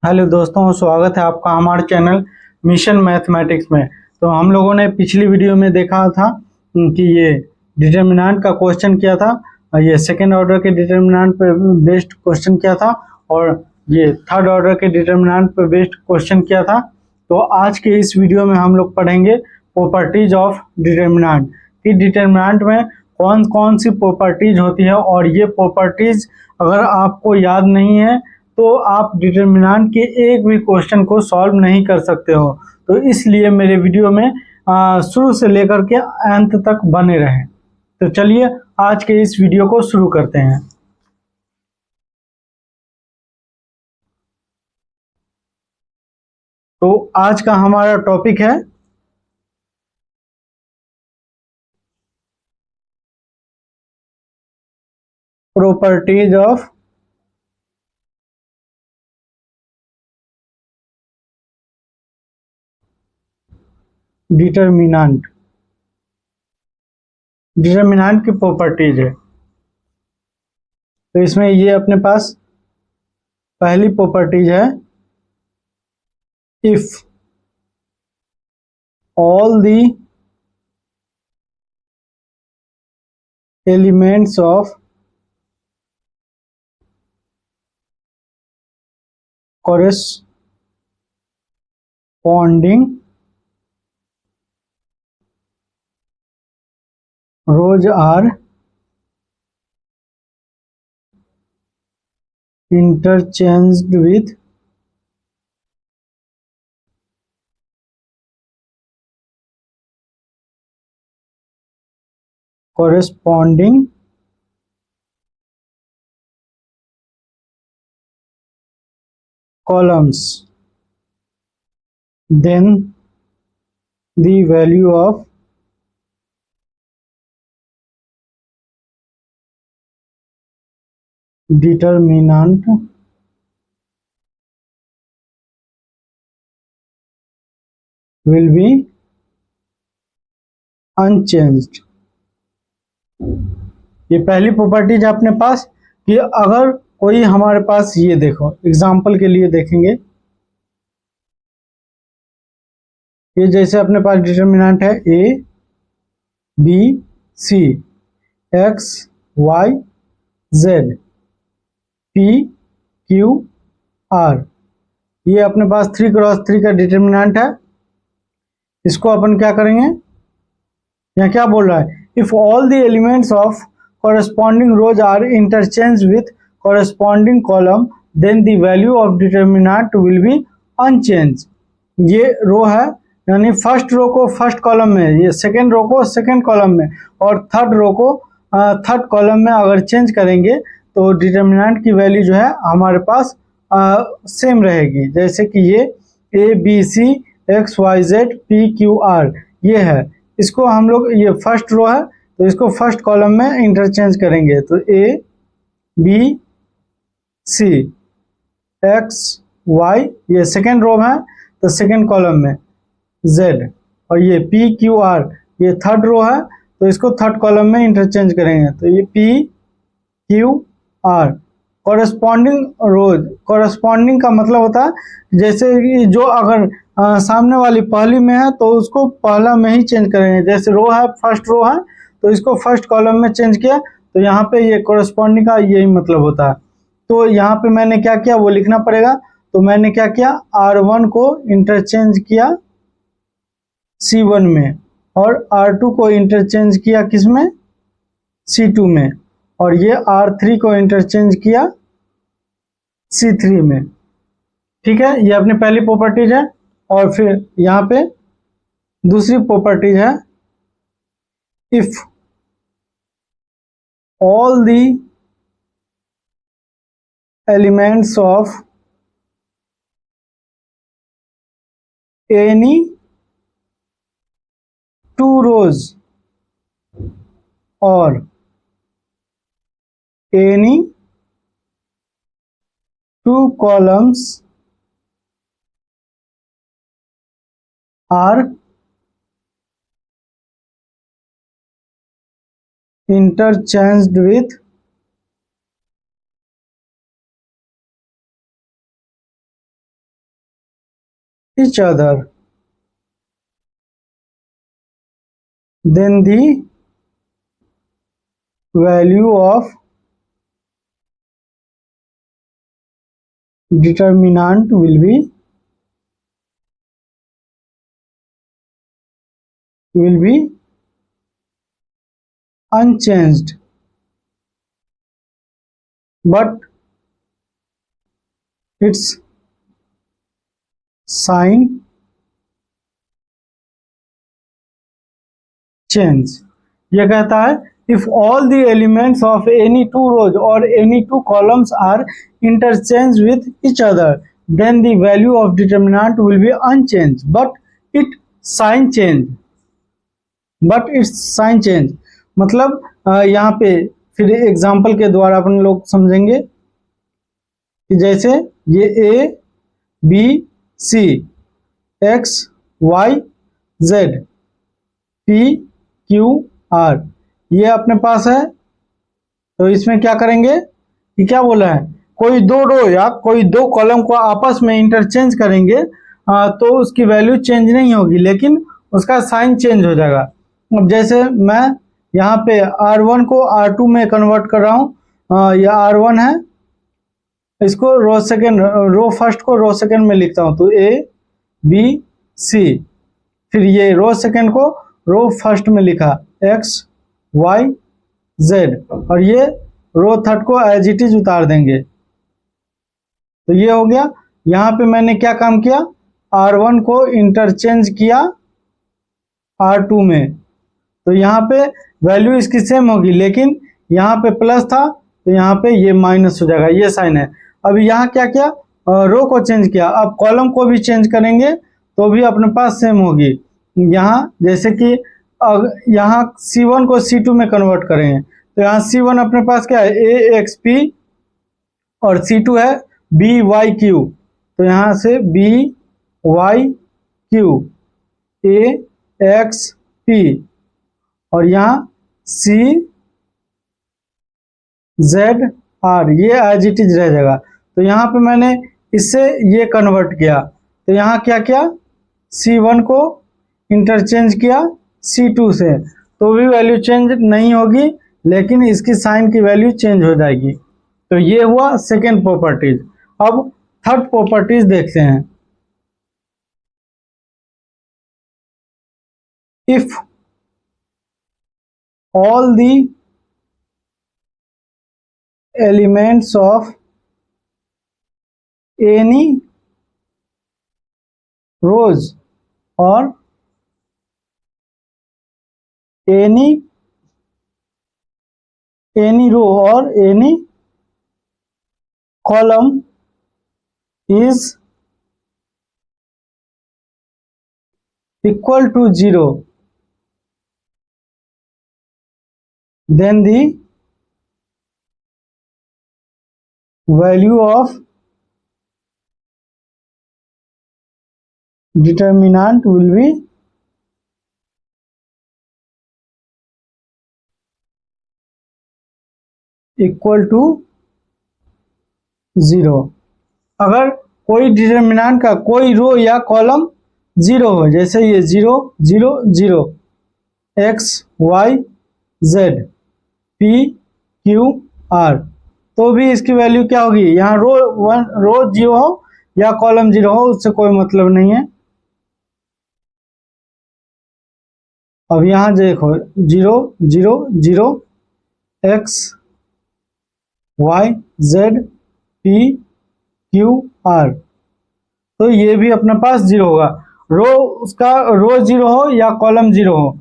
Hello दोस्तों, स्वागत है आपका हमारे चैनल मिशन मैथमेटिक्स में। तो हम लोगों ने पिछली वीडियो में देखा था कि ये डिटर्मिनेंट का क्वेश्चन किया था, ये सेकेंड ऑर्डर के डिटर्मिनेंट पे बेस्ड क्वेश्चन किया था और ये थर्ड ऑर्डर के डिटर्मिनेंट पे बेस्ड क्वेश्चन किया था। तो आज के इस वीडियो में हम लोग पढ़ेंगे प्रॉपर्टीज ऑफ डिटर्मिनेंट कि डिटर्मिनेंट में कौन कौन सी प्रॉपर्टीज होती है, और ये प्रॉपर्टीज अगर आपको याद नहीं है तो आप डिटर्मिनेंट के एक भी क्वेश्चन को सॉल्व नहीं कर सकते हो। तो इसलिए मेरे वीडियो में शुरू से लेकर के अंत तक बने रहें। तो चलिए आज के इस वीडियो को शुरू करते हैं। तो आज का हमारा टॉपिक है प्रॉपर्टीज ऑफ डिटर्मिनेंट। डिटर्मिनेंट की प्रॉपर्टीज है। तो इसमें ये अपने पास पहली प्रॉपर्टीज है, if all the elements of corresponding rows are interchanged with corresponding columns, then the value of determinant will be unchanged। ये पहली प्रॉपर्टीज है अपने पास कि अगर कोई हमारे पास, ये देखो एग्जांपल के लिए देखेंगे, ये जैसे अपने पास डिटर्मिनेंट है A B C X Y Z P Q R, ये अपने पास 3x3 का डिटर्मिनेंट है। इसको अपन क्या करेंगे, यहाँ क्या बोल रहा है, if all the elements of corresponding rows are interchanged with corresponding column then the value of determinant will be unchanged। ये रो है, यानी फर्स्ट रो को फर्स्ट कॉलम में, ये सेकेंड रो को सेकेंड कॉलम में, और थर्ड रो को थर्ड कॉलम में अगर चेंज करेंगे तो डिटर्मिनेंट की वैल्यू जो है हमारे पास सेम रहेगी। जैसे कि ये A B C X Y Z P Q R ये है, इसको हम लोग, ये फर्स्ट रो है तो इसको फर्स्ट कॉलम में इंटरचेंज करेंगे तो A B C X Y, ये सेकेंड रो है तो सेकेंड कॉलम में जेड, और ये पी क्यू आर ये थर्ड रो है तो इसको थर्ड कॉलम में इंटरचेंज करेंगे तो ये P Q are. Corresponding rose, corresponding का मतलब होता है जैसे जो अगर सामने वाली पहली में है तो उसको पहला में ही चेंज करेंगे। जैसे रो है, फर्स्ट रो है तो इसको फर्स्ट कॉलम में चेंज किया तो यहाँ पे ये कॉरेस्पॉन्डिंग का यही मतलब होता है। तो यहाँ पे मैंने क्या किया वो लिखना पड़ेगा। तो मैंने क्या किया, R1 को इंटरचेंज किया C1 में और R2 को इंटरचेंज किया किस में, C2 में, और ये R3 को इंटरचेंज किया C3 में। ठीक है, ये अपनी पहली प्रॉपर्टीज है। और फिर यहाँ पे दूसरी प्रॉपर्टीज है, if all the elements of any two rows or any two columns are interchanged with each other, then the value of determinant will be unchanged, but its sign change. ये कहता है if all the elements of any two rows or any two columns are interchanged with each other, then the value of determinant will be unchanged, but its sign change. मतलब यहाँ पे फिर example के द्वारा अपन लोग समझेंगे कि जैसे ये A B C X Y Z P Q R ये अपने पास है, तो इसमें क्या करेंगे कि क्या बोला है, कोई दो रो या कोई दो कॉलम को आपस में इंटरचेंज करेंगे तो उसकी वैल्यू चेंज नहीं होगी, लेकिन उसका साइन चेंज हो जाएगा। अब जैसे मैं यहाँ पे R1 को R2 में कन्वर्ट कर रहा हूँ, यह R1 है, इसको रो फर्स्ट को रो सेकेंड में लिखता हूँ, तो ए बी सी, फिर ये रो सेकेंड को रो फर्स्ट में लिखा एक्स वाई जेड, और ये रो थर्ड को एज इट इज उतार देंगे। तो ये हो गया। यहाँ पे मैंने क्या काम किया, R1 को इंटरचेंज किया R2 में, तो यहाँ पे वैल्यू इसकी सेम होगी, लेकिन यहाँ पे प्लस था तो यहाँ पे ये माइनस हो जाएगा, ये साइन है। अब यहाँ क्या किया, रो को चेंज किया, अब कॉलम को भी चेंज करेंगे तो भी अपने पास सेम होगी। यहाँ जैसे कि यहाँ C1 को C2 में कन्वर्ट करेंगे, तो यहाँ C1 अपने पास क्या है, ए एक्स पी, और C2 है बी वाई क्यू, तो यहाँ से B Y Q A X P, और यहाँ सी जेड आर, ये एज इट इज रह जाएगा। तो यहाँ पे मैंने इससे ये कन्वर्ट किया, तो यहाँ क्या किया, C1 को इंटरचेंज किया C2 से, तो भी वैल्यू चेंज नहीं होगी, लेकिन इसकी साइन की वैल्यू चेंज हो जाएगी। तो ये हुआ सेकेंड प्रॉपर्टीज। अब थर्ड प्रॉपर्टीज देखते हैं। If all the elements of any rows or any row or any column is equal to 0, then the value of determinant will be equal to 0। अगर कोई डिटर्मिनेंट का कोई रो या कॉलम 0 हो, जैसे ये 0 0 0 X Y Z P Q R, तो भी इसकी वैल्यू क्या होगी, यहाँ रो 0 हो या कॉलम 0 हो, उससे कोई मतलब नहीं है। अब यहाँ देखो 0 0 0 X Y Z P Q R, तो ये भी अपने पास 0 होगा। रो 0 हो या कॉलम 0 हो,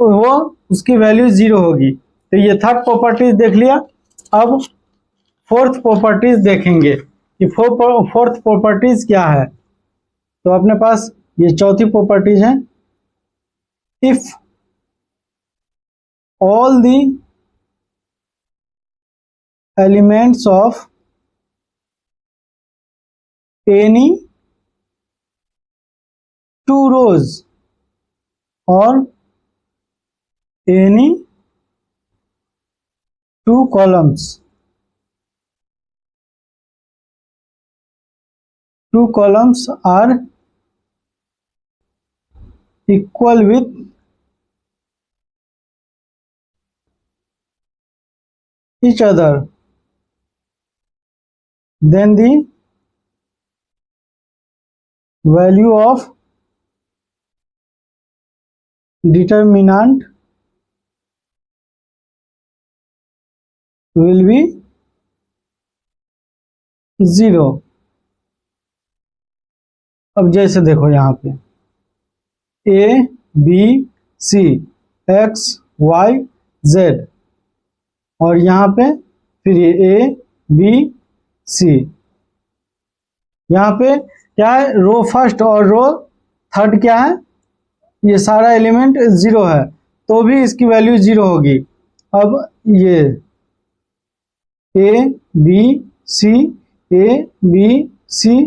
तो वो उसकी वैल्यू 0 होगी। तो ये थर्ड प्रॉपर्टीज देख लिया। अब फोर्थ प्रॉपर्टीज देखेंगे कि फोर्थ प्रॉपर्टीज क्या है। तो अपने पास ये चौथी प्रॉपर्टीज है। If all the elements of any two rows or any two columns are equal with each other, then the value of determinant will be 0। अब जैसे देखो यहाँ पे A B C X Y Z, और यहाँ पे फिर ये ए बी सी, यहाँ पे क्या है, रो फर्स्ट और रो थर्ड क्या है, ये सारा एलिमेंट 0 है, तो भी इसकी वैल्यू 0 होगी। अब ये A B C, A B C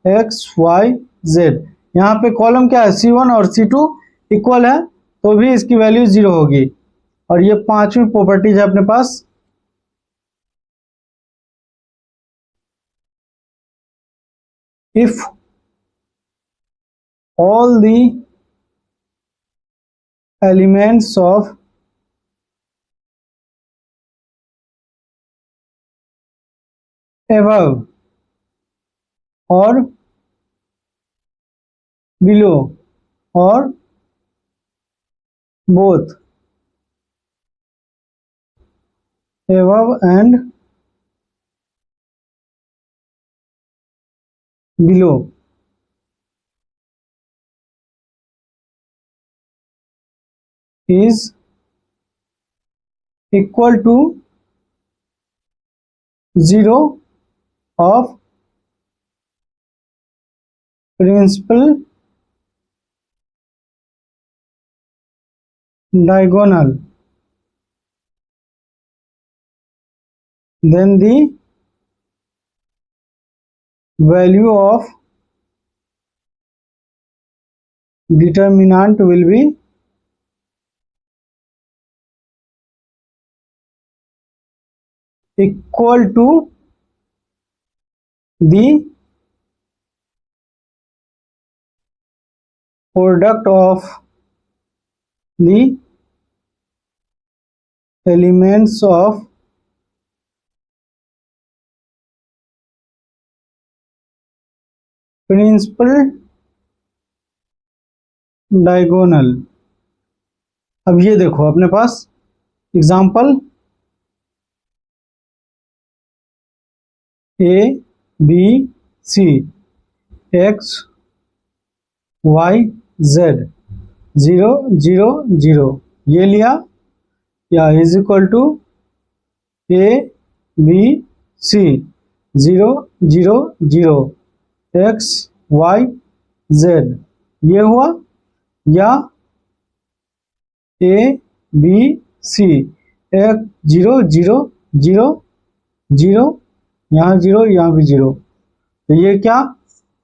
X Y Z, यहाँ पे कॉलम क्या है, C1 और C2 इक्वल है, तो भी इसकी वैल्यू 0 होगी। और ये पांचवी प्रॉपर्टीज है अपने पास, if all the elements of above or below or both above and below is equal to 0 of principal diagonal, then the value of determinant will be equal to the product of the elements of principal diagonal. अब ये देखो अपने पास example A B C X Y Z 0 0 0, ये लिया, या is equal to A B C 0 0 0 X Y Z, ये हुआ, या ए बी सी एक 0 0 0 0, यहाँ 0 यहाँ भी 0, तो ये क्या,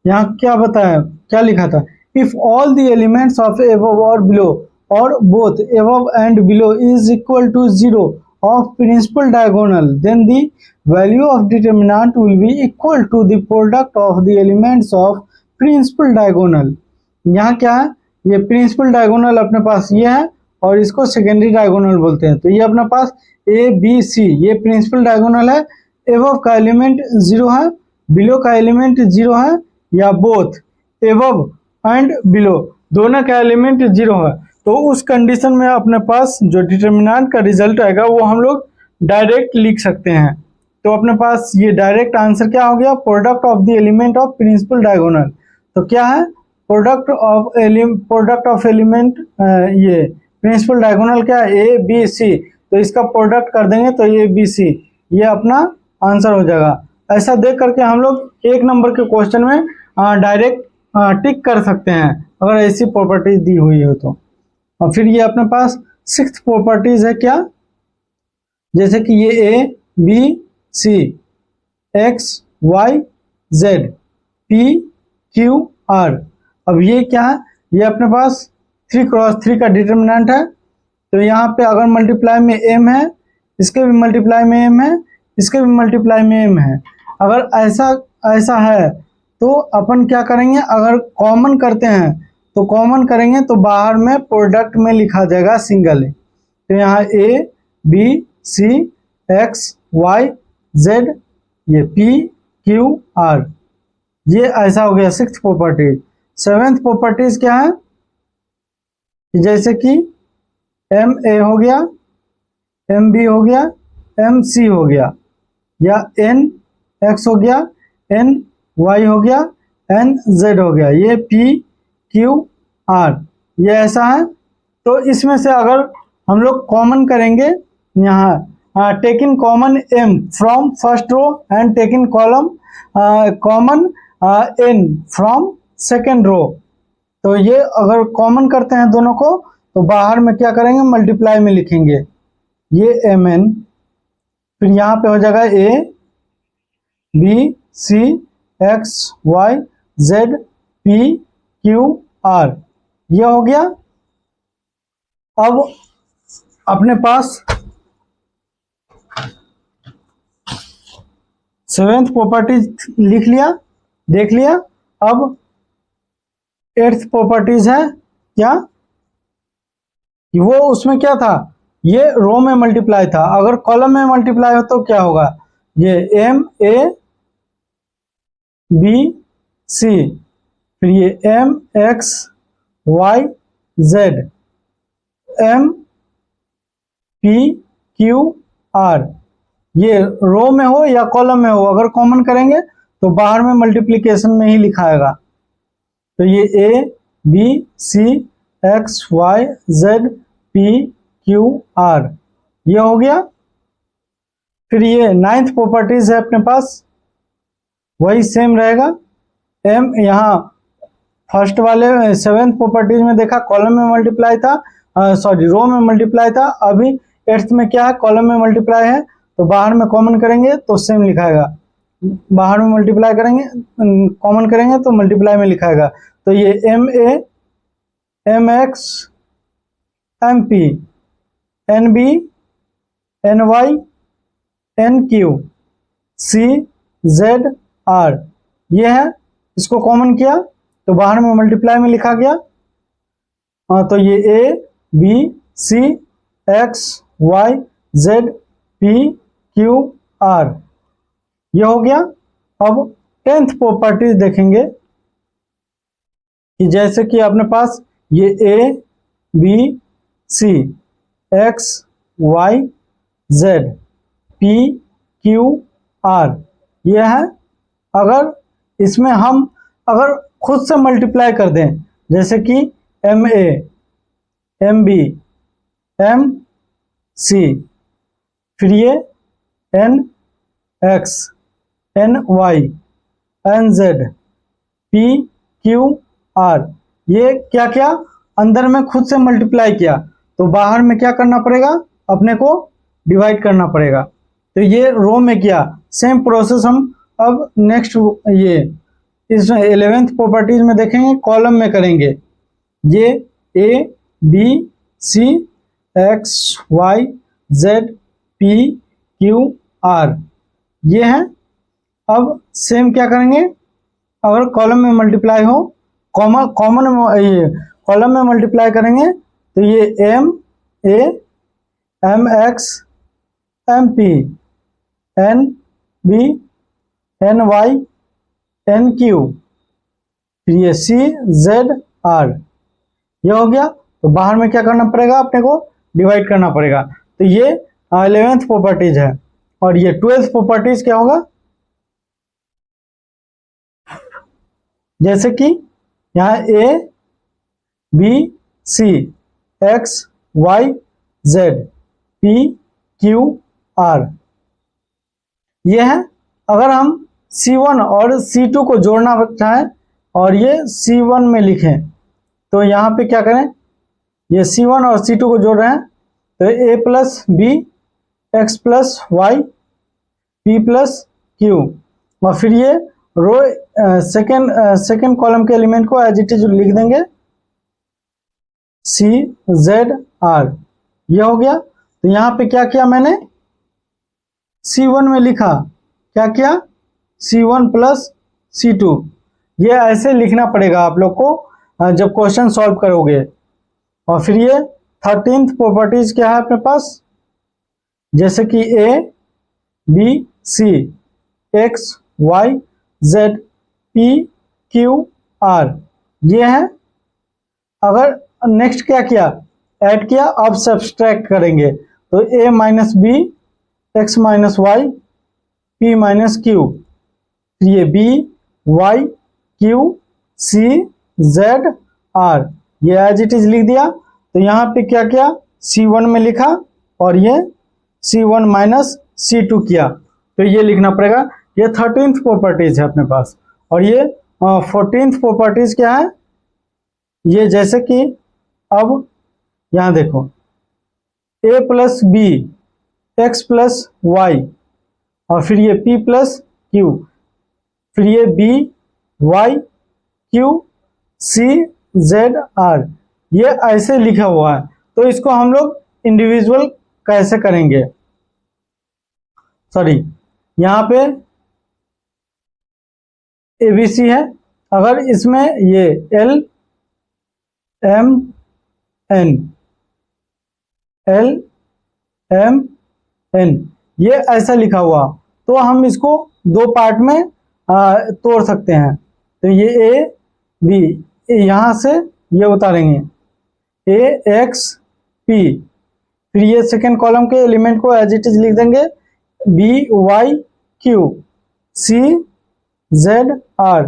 यहाँ क्या बताया, क्या लिखा था, if all the elements of above और बिलो और both above and below is equal to 0 of principal diagonal, then the value of determinant will be equal to the product of the elements of principal diagonal। यहाँ क्या है, ये principal diagonal अपने पास ये है, और इसको secondary diagonal बोलते हैं। तो ये अपने पास A B C ये principal diagonal है, above का एलिमेंट 0 है, below का एलिमेंट 0 है, या both above एंड below दोनों का एलिमेंट 0 है, तो उस कंडीशन में अपने पास जो डिटर्मिनेंट का रिजल्ट आएगा वो हम लोग डायरेक्ट लिख सकते हैं। तो अपने पास ये डायरेक्ट आंसर क्या हो गया, product of the element of principal diagonal. तो क्या है, प्रोडक्ट ऑफ एलिमेंट ये प्रिंसिपल डायगोनल क्या है, ए बी सी, तो इसका प्रोडक्ट कर देंगे तो ए बी सी, ये अपना आंसर हो जाएगा। ऐसा देख करके हम लोग एक नंबर के क्वेश्चन में डायरेक्ट टिक कर सकते हैं अगर ऐसी प्रॉपर्टीज दी हुई हो तो। और फिर ये अपने पास 6th प्रॉपर्टीज है क्या, जैसे कि ये A B C X Y Z P Q R. अब ये क्या है, ये अपने पास 3x3 का डिटर्मिनेंट है, तो यहाँ पे अगर मल्टीप्लाई में m है, इसके भी मल्टीप्लाई में m है, इसके भी मल्टीप्लाई में m है। अगर ऐसा है तो अपन क्या करेंगे, अगर कॉमन करते हैं तो कॉमन करेंगे तो बाहर में प्रोडक्ट में लिखा जाएगा सिंगल है। तो यहाँ A B C X Y Z, ये पी क्यू आर, ये ऐसा हो गया सिक्स्थ प्रॉपर्टी। सेवेंथ प्रॉपर्टीज क्या है, जैसे कि एम ए हो गया, एम बी हो गया, एम सी हो गया, या एन एक्स हो गया, एन वाई हो गया, एन जेड हो गया, ये पी क्यू आर, ये ऐसा है। तो इसमें से अगर हम लोग कॉमन करेंगे यहाँ taking common M from first row and taking column common N from second row, तो ये अगर कॉमन करते हैं दोनों को तो बाहर में क्या करेंगे, मल्टीप्लाई में लिखेंगे ये एम एन, फिर यहाँ पे हो जाएगा A B C X Y Z P Q R, ये हो गया। अब अपने पास सेवेंथ प्रॉपर्टीज लिख लिया, देख लिया। अब एट्थ प्रॉपर्टीज है क्या, वो उसमें क्या था, ये रो में मल्टीप्लाई था, अगर कॉलम में मल्टीप्लाई हो तो क्या होगा, ये एम ए बी सी, फिर ये M X Y Z, M P Q R, ये रो में हो या कॉलम में हो, अगर कॉमन करेंगे तो बाहर में मल्टीप्लिकेशन में ही लिखाएगा। तो ये A B C X Y Z P Q R, ये हो गया। फिर ये नाइन्थ प्रॉपर्टीज है अपने पास, वही सेम रहेगा। एम यहाँ फर्स्ट वाले सेवेंथ प्रॉपर्टीज में देखा कॉलम में मल्टीप्लाई था, सॉरी रो में मल्टीप्लाई था, अभी एट्थ में क्या है, कॉलम में मल्टीप्लाई है, तो बाहर में कॉमन करेंगे तो सेम लिखाएगा, बाहर में मल्टीप्लाई करेंगे कॉमन करेंगे तो मल्टीप्लाई में लिखाएगा। तो ये M A M X M P N B N Y N Q C Z R, ये है। इसको कॉमन किया तो बाहर में मल्टीप्लाई में लिखा गया। तो ये A B C X Y Z P Q R, ये हो गया। अब टेंथ प्रॉपर्टी देखेंगे कि जैसे कि अपने पास ये A B C X Y Z P Q R, ये है। अगर इसमें हम अगर खुद से मल्टीप्लाई कर दें, जैसे कि M A M B M C, फिर ये N X N Y N Z P Q R, ये क्या क्या अंदर में खुद से मल्टीप्लाई किया, तो बाहर में क्या करना पड़ेगा, अपने को डिवाइड करना पड़ेगा। तो ये रो में किया, सेम प्रोसेस हम अब नेक्स्ट ये इस 11th प्रॉपर्टीज में देखेंगे, कॉलम में करेंगे। ये A B C X Y Z P Q R, ये है। अब सेम क्या करेंगे, अगर कॉलम में मल्टीप्लाई हो, कॉमन ये कॉलम में मल्टीप्लाई करेंगे तो ये M A M X M P N B N Y N Q, फिर ये सी जेड आर, ये हो गया। तो बाहर में क्या करना पड़ेगा, अपने को डिवाइड करना पड़ेगा। तो ये 11th प्रॉपर्टीज है। और ये 12th प्रॉपर्टीज क्या होगा, जैसे कि यहाँ A B C X Y Z P Q R, ये है। अगर हम C1 और C2 को जोड़ना चाहें और ये C1 में लिखें, तो यहाँ पे क्या करें, ये C1 और C2 को जोड़ रहे हैं, तो A plus B X plus Y P plus Q, और फिर ये रो सेकेंड कॉलम के एलिमेंट को एज इट इज लिख देंगे सी जेड आर, ये हो गया। तो यहाँ पे क्या किया मैंने, C1 में लिखा, क्या किया C1 प्लस C2, ये ऐसे लिखना पड़ेगा आप लोग को। जब क्वेश्चन सॉल्व करोगे। और फिर ये 13th प्रॉपर्टीज क्या है अपने पास, जैसे कि A B C X Y Z P Q R ये है। अगर नेक्स्ट क्या किया, ऐड किया, अब सब्सट्रैक्ट करेंगे तो A minus B X minus Y P minus Q, ये B Y Q C Z R ये एज इट इज लिख दिया। तो यहाँ पे क्या किया, C1 में लिखा और ये C1 माइनस C2 किया, तो ये लिखना पड़ेगा। ये 13th प्रॉपर्टीज है अपने पास। और ये 14th प्रॉपर्टीज क्या है, ये जैसे कि अब यहाँ देखो a plus B X plus Y और फिर ये p प्लस क्यू, फिर ये b y q c z r ये ऐसे लिखा हुआ है। तो इसको हम लोग इंडिविजुअल कैसे करेंगे, सॉरी यहाँ पे ABC है, अगर इसमें ये L M N L M N ये ऐसा लिखा हुआ, तो हम इसको दो पार्ट में तोड़ सकते हैं। तो ये A B यहाँ से ये उतारेंगे A X P, फिर ये सेकेंड कॉलम के एलिमेंट को एज इट इज लिख देंगे B Y Q C Z R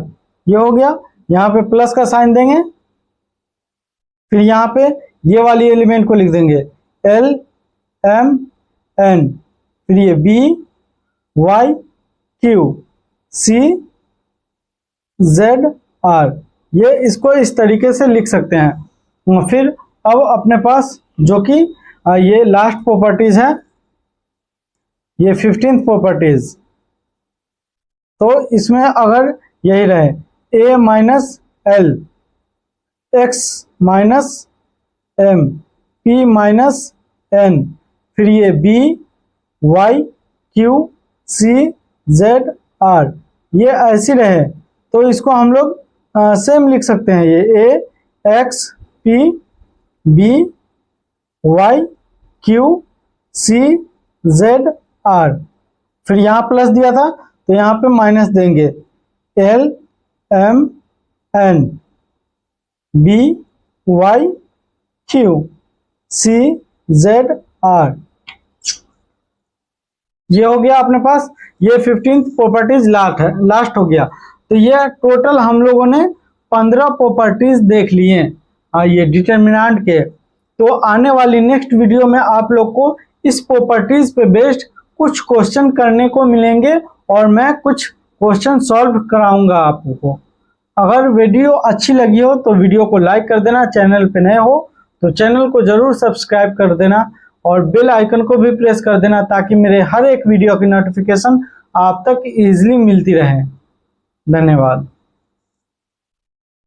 ये हो गया। यहाँ पे प्लस का साइन देंगे, फिर यहाँ पे ये वाली एलिमेंट को लिख देंगे L M N, फिर ये B Y Q C Z R ये इसको इस तरीके से लिख सकते हैं। फिर अब अपने पास जो कि ये लास्ट प्रॉपर्टीज है, ये 15th प्रॉपर्टीज, तो इसमें अगर यही रहे a minus L X minus M p minus n, फिर ये b y q c z r ये ऐसी रहे, तो इसको हम लोग सेम लिख सकते हैं। ये a x p b y q c z r, फिर यहाँ प्लस दिया था तो यहाँ पे माइनस देंगे L M N B Y Q C Z R ये हो गया अपने पास। ये 15th प्रॉपर्टीज लास्ट हो गया। तो ये टोटल हम लोगों ने 15 प्रॉपर्टीज देख लिए ये डिटरमिनेंट के। तो आने वाली नेक्स्ट वीडियो में आप लोग को इस प्रॉपर्टीज पे बेस्ड कुछ क्वेश्चन करने को मिलेंगे और मैं कुछ क्वेश्चन सॉल्व कराऊंगा आप लोगों को। अगर वीडियो अच्छी लगी हो तो वीडियो को लाइक कर देना, चैनल पे नए हो तो चैनल को जरूर सब्सक्राइब कर देना और बेल आइकन को भी प्रेस कर देना ताकि मेरे हर एक वीडियो की नोटिफिकेशन आप तक इजीली मिलती रहे। धन्यवाद।